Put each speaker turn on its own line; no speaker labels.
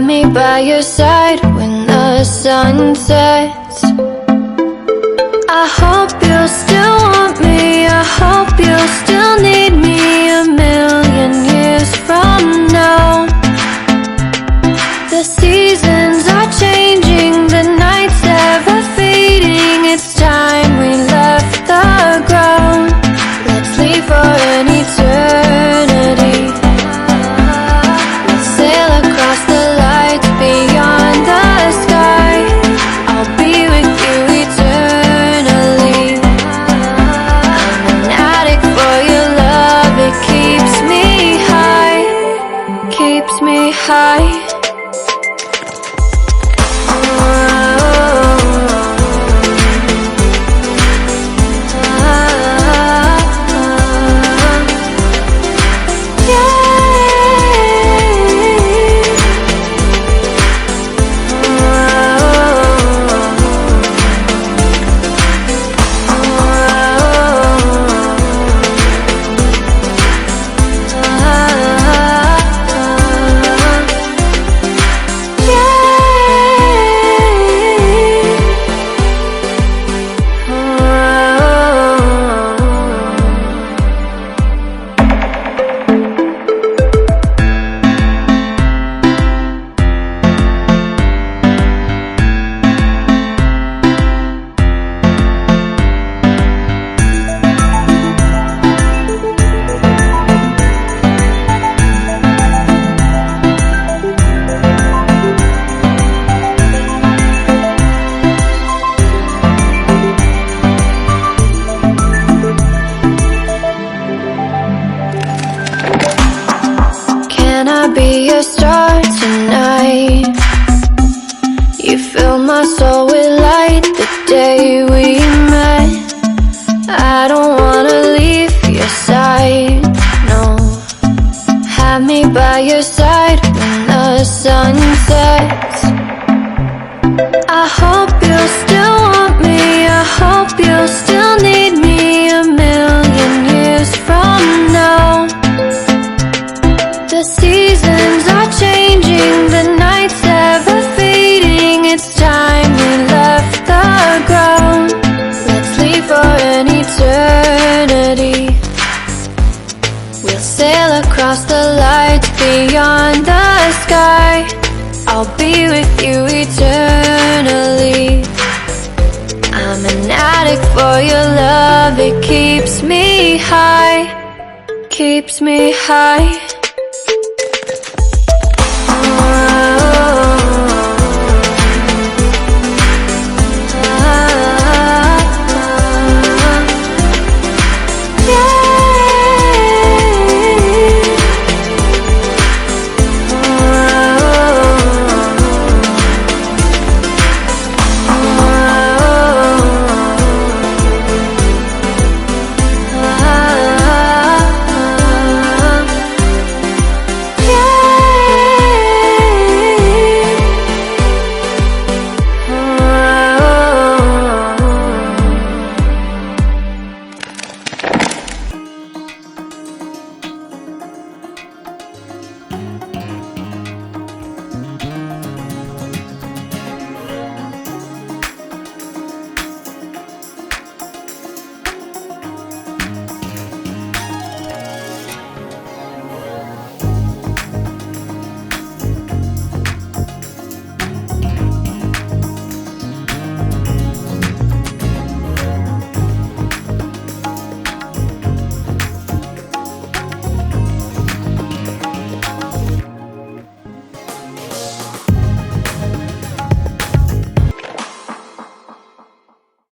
Have me by your side when the sun sets. I hope you'll still want me, I hope you'll still need me 1,000,000 years from now. The seasons are changing, the nights ever fading. It's time we left the ground. Let's leave for an eternity. We'll sail across the lights beyond the sky. I'll be with you eternally. I'm an addict for your love, it keeps me high, keeps me high. Can I be your star tonight? You fill my soul with light the day we met. I don't wanna leave your side, no. Have me by your side when the sun sets. I hope you'll still want me, I hope you'll still need me 1,000,000 years from now. The seasons are changing, the nights ever fading. It's time we left the ground. Let's leave for an eternity. We'll sail across the lights beyond the sky. I'll be with you eternally. I'm an addict for your love, it keeps me high, keeps me high.